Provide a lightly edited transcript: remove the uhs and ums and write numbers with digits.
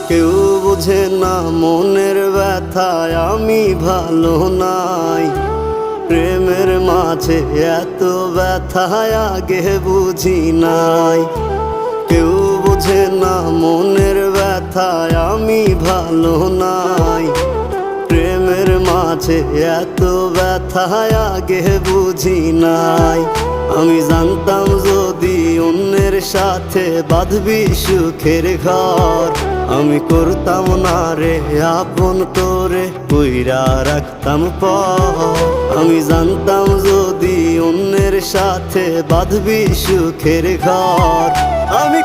কেউ বোঝে না মনের ব্যথায় আমি ভালো নাই। প্রেমের মাঝে এত ব্যথায় আগে বুঝি নাই। কেউ বোঝে না মনের ব্যথায় আমি ভালো নাই। প্রেমের মাঝে এত ব্যথায় আগে বুঝি নাই। আমি জানতাম যদি অন্যের সাথে বাঁধবি সুখের ঘর, আমি করতাম না রে আপন করে কইরা রাখতাম পর। আমি জানতাম যদি অন্যের সাথে বাঁধবি সুখের ঘর, আমি